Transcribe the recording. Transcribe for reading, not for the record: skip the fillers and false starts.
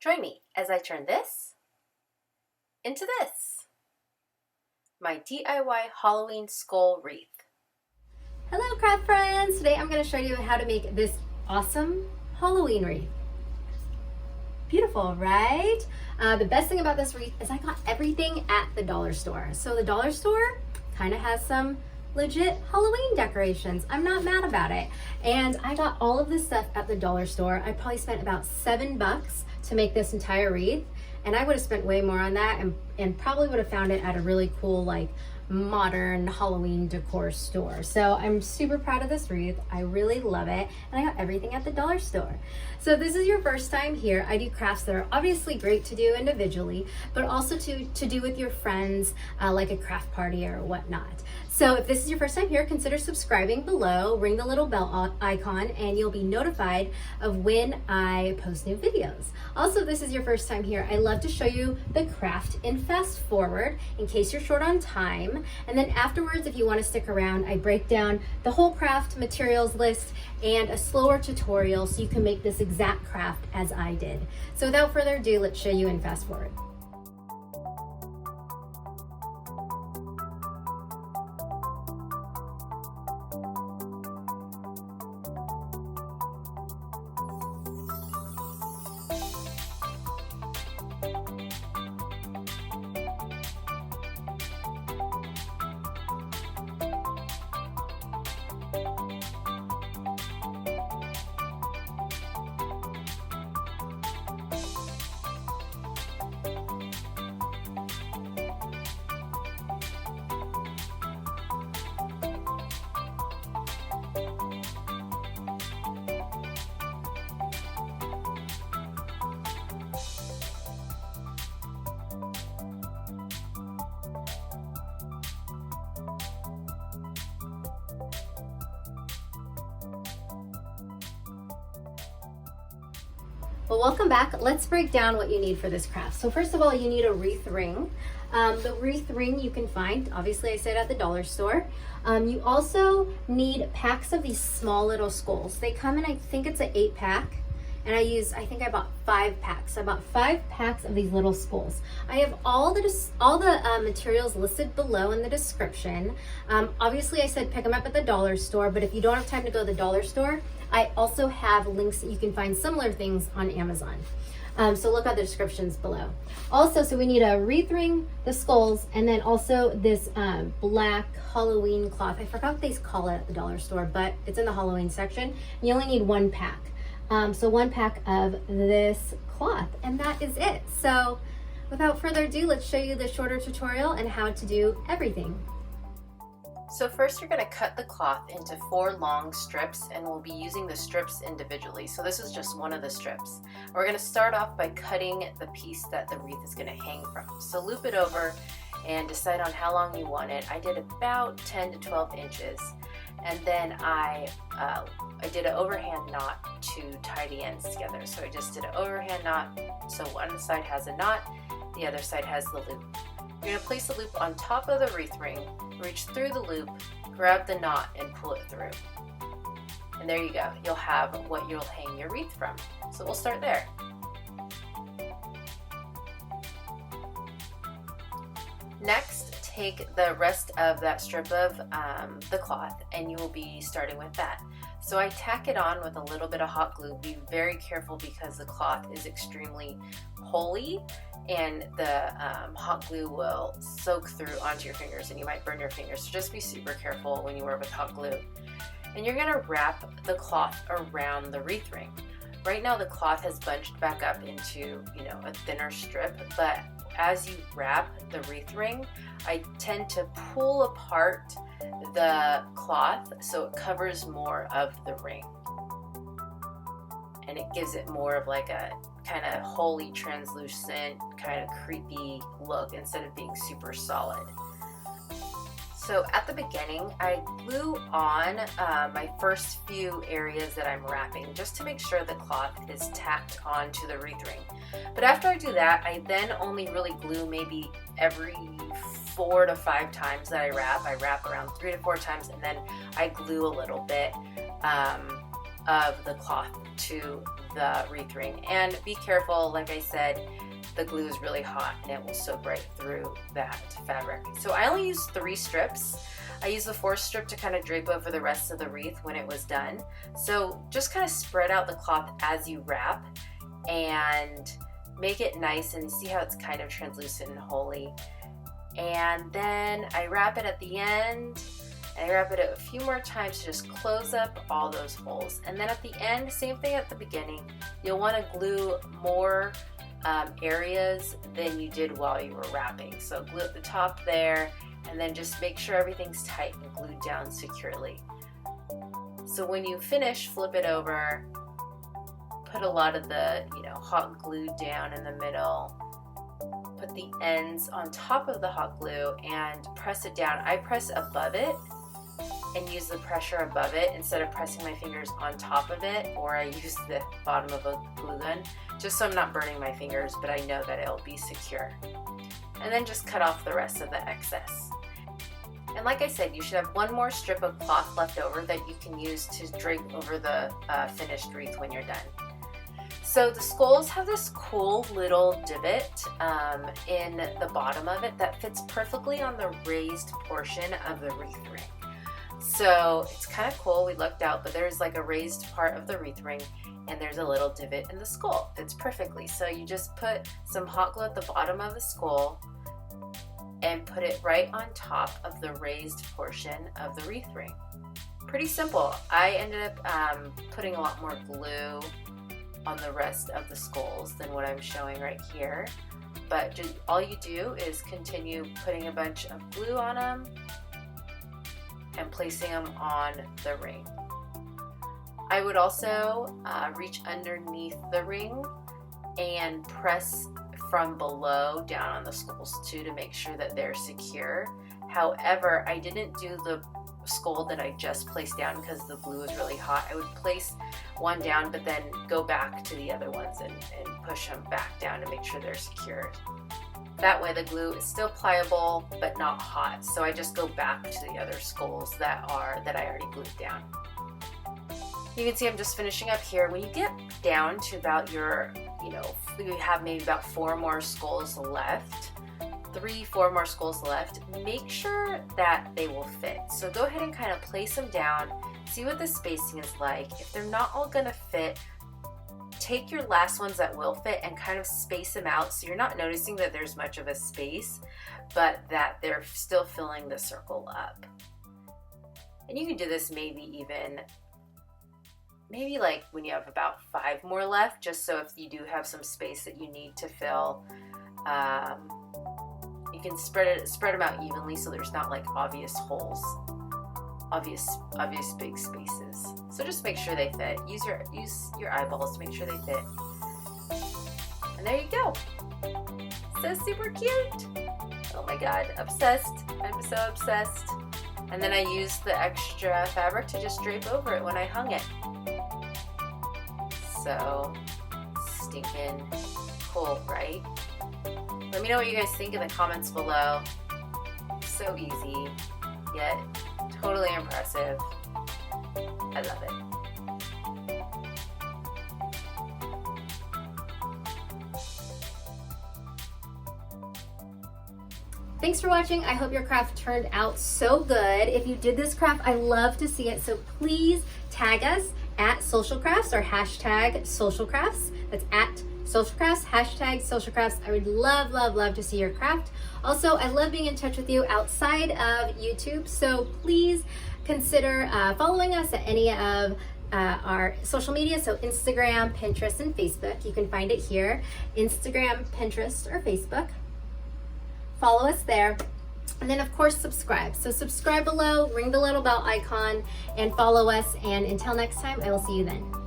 Join me as I turn this into this. My DIY Halloween skull wreath. Hello craft friends! Today I'm going to show you how to make this awesome Halloween wreath. Beautiful, right? The best thing about this wreath is I got everything at the dollar store. So the dollar store kind of has some legit Halloween decorations. I'm not mad about it. And I got all of this stuff at the dollar store. I probably spent about $7 to make this entire wreath. And I would have spent way more on that and probably would have found it at a really cool, like, modern Halloween decor store. So I'm super proud of this wreath. I really love it. And I got everything at the dollar store. So if this is your first time here, I do crafts that are obviously great to do individually, but also to do with your friends, like a craft party or whatnot. So if this is your first time here, consider subscribing below, ring the little bell icon, and you'll be notified of when I post new videos. Also, if this is your first time here, I love to show you the craft in fast forward in case you're short on time. And then afterwards, if you want to stick around, I break down the whole craft materials list and a slower tutorial so you can make this exact craft as I did. So without further ado, let's show you in fast forward. Well, welcome back. Let's break down what you need for this craft. So first of all, you need a wreath ring. The wreath ring you can find, obviously I said at the dollar store. You also need packs of these small little skulls. They come in, I think it's an 8-pack. And I think I bought 5 packs. I bought 5 packs of these little skulls. I have all the materials listed below in the description. Obviously I said pick them up at the dollar store, but if you don't have time to go to the dollar store, I also have links that you can find similar things on Amazon. So look at the descriptions below. Also, so we need a wreath ring, the skulls, and then also this black Halloween cloth. I forgot what they call it at the dollar store, but it's in the Halloween section. You only need 1 pack. So 1 pack of this cloth, and that is it. So without further ado, let's show you the shorter tutorial and how to do everything. So first you're going to cut the cloth into 4 long strips, and we'll be using the strips individually. So this is just one of the strips. We're going to start off by cutting the piece that the wreath is going to hang from. So loop it over and decide on how long you want it. I did about 10 to 12 inches. And then I did an overhand knot to tie the ends together. So I just did an overhand knot. So one side has a knot, the other side has the loop. You're going to place the loop on top of the wreath ring, reach through the loop, grab the knot, and pull it through. And there you go. You'll have what you'll hang your wreath from. So we'll start there. Next, take the rest of that strip of the cloth, and you will be starting with that. So I tack it on with a little bit of hot glue. Be very careful because the cloth is extremely holey, and the hot glue will soak through onto your fingers and you might burn your fingers. So just be super careful when you work with hot glue. And you're gonna wrap the cloth around the wreath ring. Right now the cloth has bunched back up into, a thinner strip, but as you wrap the wreath ring, I tend to pull apart the cloth so it covers more of the ring. And it gives it more of like a kind of holy, translucent, kind of creepy look instead of being super solid. So at the beginning, I glue on my first few areas that I'm wrapping just to make sure the cloth is tacked onto the wreath ring. But after I do that, I then only really glue maybe every 4 to 5 times that I wrap around 3 to 4 times, and then I glue a little bit of the cloth to the wreath ring. And be careful, like I said, the glue is really hot and it will soak right through that fabric. So I only used 3 strips. I used the 4th strip to kind of drape over the rest of the wreath when it was done. So just kind of spread out the cloth as you wrap and make it nice, and see how it's kind of translucent and holy. And then I wrap it at the end, and I wrap it a few more times to just close up all those holes. And then at the end, same thing at the beginning, you'll want to glue more areas than you did while you were wrapping. So glue at the top there, and then just make sure everything's tight and glued down securely. So when you finish, flip it over, put a lot of the hot glue down in the middle, put the ends on top of the hot glue and press it down. I press above it and use the pressure above it instead of pressing my fingers on top of it, or I use the bottom of a glue gun, just so I'm not burning my fingers, but I know that it'll be secure. And then just cut off the rest of the excess. And like I said, you should have 1 more strip of cloth left over that you can use to drape over the finished wreath when you're done. So the skulls have this cool little divot in the bottom of it that fits perfectly on the raised portion of the wreath ring. So it's kind of cool. We lucked out, but there's like a raised part of the wreath ring and there's a little divot in the skull. Fits perfectly. So you just put some hot glue at the bottom of the skull and put it right on top of the raised portion of the wreath ring. Pretty simple. I ended up putting a lot more glue on the rest of the skulls than what I'm showing right here. But just, all you do is continue putting a bunch of glue on them and placing them on the ring. I would also reach underneath the ring and press from below down on the skulls too to make sure that they're secure. However, I didn't do the skull that I just placed down because the glue was really hot. I would place one down but then go back to the other ones and push them back down to make sure they're secured. That way the glue is still pliable but not hot. So I just go back to the other skulls that I already glued down. You can see I'm just finishing up here. When you get down to about your, you have maybe about 4 more skulls left, 3-4 more skulls left, make sure that they will fit. So go ahead and kind of place them down, see what the spacing is like. If they're not all gonna fit, take your last ones that will fit and kind of space them out so you're not noticing that there's much of a space, but that they're still filling the circle up. And you can do this maybe like when you have about 5 more left, just so if you do have some space that you need to fill, you can spread them out evenly so there's not like obvious holes, obvious big spaces. So just make sure they fit. Use your eyeballs to make sure they fit. And there you go. So super cute. Oh my god, obsessed. I'm so obsessed. And then I used the extra fabric to just drape over it when I hung it. So stinking cool, right? Let me know what you guys think in the comments below. So easy, yet totally impressive. I love it. Thanks for watching. I hope your craft turned out so good. If you did this craft, I love to see it. So please tag us at Social Crafts or hashtag Social Crafts. That's at Social Crafts, hashtag Social Crafts. I would love, love, love to see your craft. Also, I love being in touch with you outside of YouTube. So please consider following us at any of our social media. So Instagram, Pinterest, and Facebook. You can find it here. Instagram, Pinterest, or Facebook. Follow us there. And then of course subscribe. So subscribe below, ring the little bell icon, and follow us. And until next time, I will see you then.